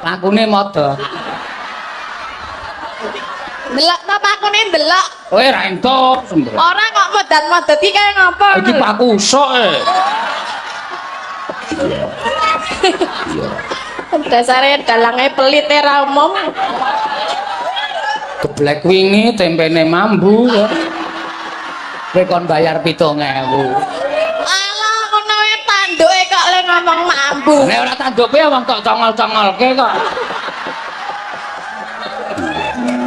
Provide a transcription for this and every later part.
Pakune modho. Delok ta pakune ndelok. Kowe ra entuk. Ora kok modan-modan iki kaya ngapa? Iki paku usuk e. Dasare dalange pelit e ra umum. Geblek wingi tempene mambu. Kowe kon bayar 7.000. Alah ngono wae tanduke kok le ngomong mambu. Nek ora tanduke wong kok congol-congolke kok.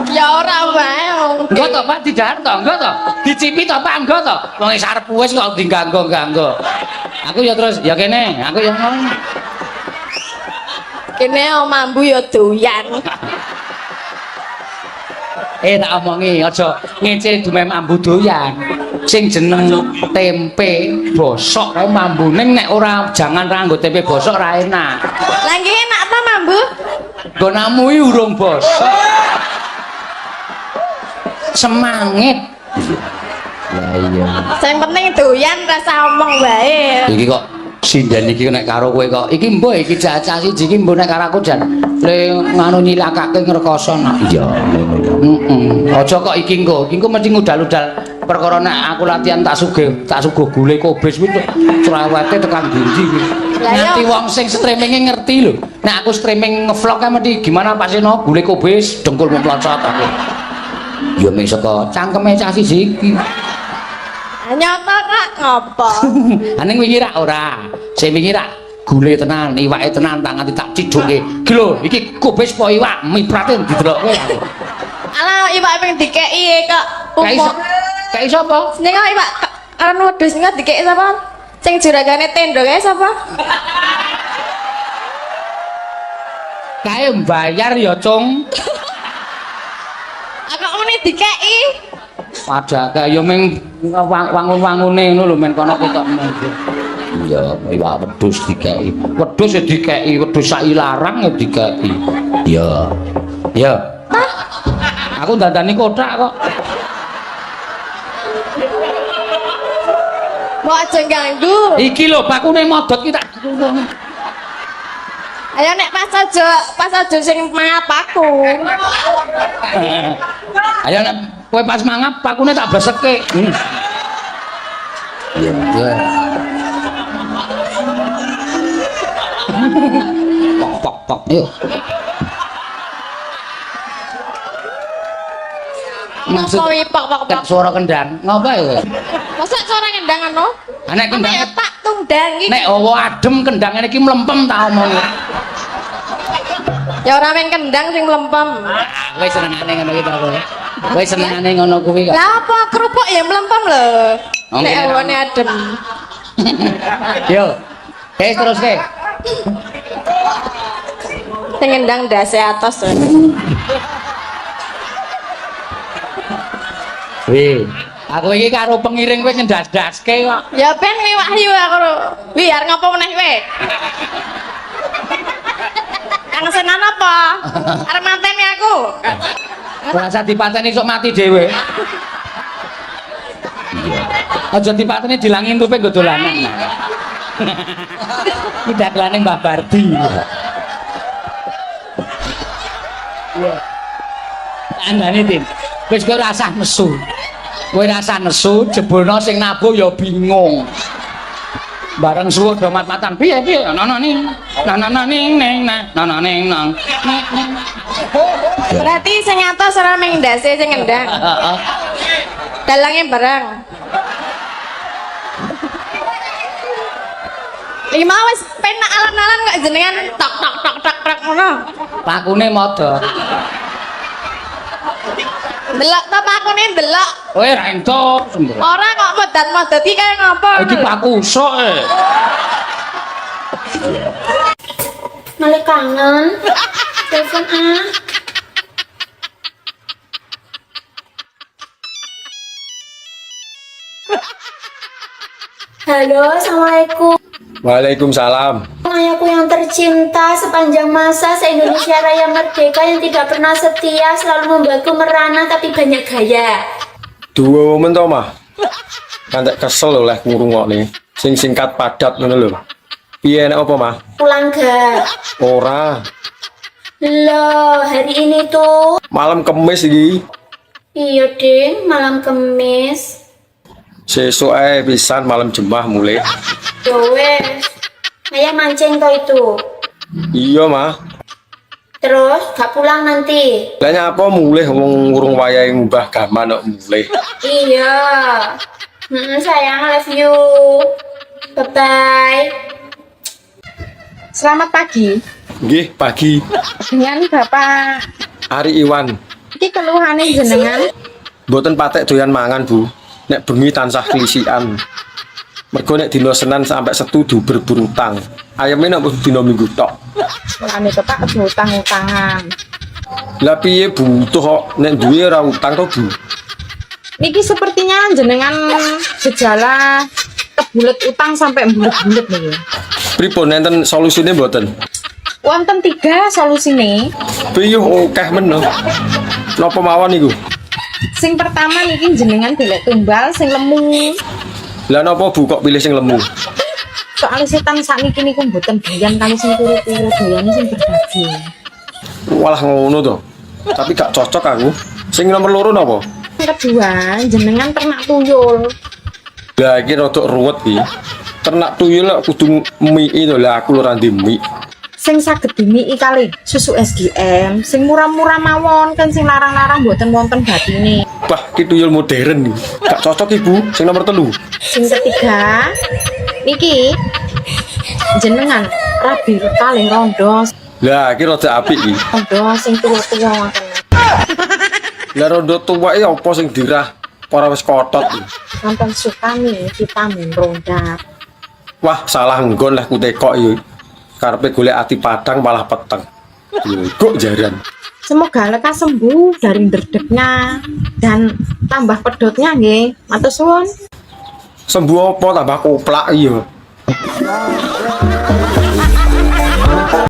Ya ora wae. Enggak to, Pak, didahar to, enggak to? Dicipi to, Pak, enggak to? Wong wis arep wis kok diganggo-ganggo. Aku ya terus, ya kene, aku ya ngono. Kene mambu ya doyan. Tak omongi aja ngece dumem ambu doyan. Sing jeneng tempe bosok kae mambune nek ora jangan ra nggo tempe bosok ra enak. Lah nggih enak ta mambu? Nggo namui urung bosok. Semangit. Ya iya. Sing penting doyan rasa omong wae. Iki kok sindan iki nek karo kowe kok iki mbok iki cacah siji iki mbok nek karo aku jan le nganu nyilakake ngrekoso nak. Iya. Aja kok iki engko mesti ngudal-udal perkara nek aku latihan tak sugih gule kobes kuwi cerewete tekan ndi iki. Nanti wong sing streaminge ngerti lho. Nek aku streaming ngevlog kan mesti gimana Pak Seno gule kobes dengkul memplocot aku. Ya mung saka cangkeme cah siji iki. Nyata kok ngopo? Aning wingi rak ora. Sing wingi rak gule tenan, iwake tenan tak nganti tak ciduke. Iki lho, iki kubis po iwak, miprate didelokke aku. Alah iwak pengen dikeki kok. Kayak sapa? Ning iwak kan wedhus ning dikeki sapa? Sing juragane tenda kae sapa? Kae mbayar ya, Cung. Kok muni dikeki? Padha kaya ming wangun-wangune ngono lho men kono ketok men. Ya, iwak wedhus dikeki. Wedhus ya dikeki, wedhus sak ilarang ya dikeki. Ya. Ya. Aku dandani kotak kok. Kok aja ganggu. Iki lho pakune modot ki tak. Ayo nek pas aja sing mangap aku. Ayo nek kowe pas mangap pakune tak beseke. Iya. Pok. Yuk. Maksud Ngopo iki pok. suara kendang. Ngopo ya? Masa suara kendang ngono? Nek kendang tak tundang iki. nek hawa adem kendangane iki mlempem ta omongi. Ya ora men kendang sing mlempem. Kowe senengane ngono iki ta kowe? Kowe senengane ngono kuwi kok. Lah apa kerupuk ya mlempem lho. Nek Oke, hawane adem. Yo. Terus ke. Sing kendang ndase atos. Wih, aku iki karo pengiring kowe ngendas-daske kok. Ya ben wahyu aku. Wi arep ngopo meneh kowe? Kang senan apa? Arep manteni aku. Ora usah dipateni sok mati dhewe. Aja dipateni dilangin tupe nggo dolanan. Iki dagelane Mbah Bardi. Iya. Andane Tin. Wis kowe rasah nesu. Kowe rasah nesu jebulno sing nabuh ya bingung. Bareng suwe do mat-matan piye ana ning nang. Berarti sing atos ora mung ndase sing kendang. Heeh. Dalange barang. Iki mau wis penak alan-alan kok jenengan tok ngono. Pakune modho. Delok ta pakune ndelok. Kowe ra entuk. Ora kok modan-modan iki kaya ngapa? Iki paku usuk e. Malah kangen. Telepon ah. Halo, assalamualaikum. Waalaikumsalam. Ayahku yang tercinta sepanjang masa se-Indonesia Raya Merdeka yang tidak pernah setia, selalu membuatku merana tapi banyak gaya. Dua momen to mah. Kan tak kesel oleh ngrungokne. Sing singkat padat ngono lho. Piye nek apa mah? Pulang gak? Ora. Loh, hari ini tuh. Malam Kemis iki. Iya, Ding, malam Kemis. Sesuk ae pisan malam Jumat mulai. Ya wes. Ayah mancing toh itu. Iya, Mah. Terus gak pulang nanti. Lah nyapa mulai wong urung wayahe ngubah gaman kok mulai. Iya. Sayang, love you. Bye-bye. Selamat pagi. Nggih, pagi. Dengan Bapak Ari Iwan. iki keluhane jenengan. Mboten patek doyan mangan, Bu. Nek bengi tansah klisikan. Mergo nek dina Senin sampai Setu berburu utang. Ayame nek dina Minggu tok. Mulane Bapak aja utang-utangan. Lah piye butuh kok nek duwe ora utang to, Bu? Niki sepertinya jenengan gejala kebulet utang sampai bulet-bulet niki. Pripun enten solusine mboten? Wonten 3 solusine. Piye akeh men lho. Napa mawon niku? Sing pertama niki jenengan golek tumbal sing lemu. Lah napa Bu kok pilih sing lemu? Soale setan sakniki niku mboten doyan kali sing turu-turu, doyane sing berdaging. Walah ngono to. Tapi gak cocok aku. Sing nomor loro napa? Yang kedua, jenengan ternak tuyul. Lah iki rada ruwet iki. Ternak tuyul lek kudu mie to lah aku ora ndek mie. Sing saged dimii kali susu SGM, sing murah-murah mawon kan sing larang-larang mboten wonten batine. Bah, ki tuyul modern iki. Gak cocok Ibu. Sing nomor 3. Sing ketiga, niki jenengan rabi kalih rondo, Lah iki rada apik iki. rondo sing tuwa-tuwa ngoten. Lah rondo tuwake apa sing dirah? Ora wis kotot iki. Wonten sukani vitamin ronda. Wah, salah nggon lah ku tekok iki. Karepe golek ati padang malah peteng. Yo, kok jaran. Semoga lekas sembuh dari derdeknya dan tambah pedotnya nggih. Matur suwun. Sembuh apa tambah koplak iya.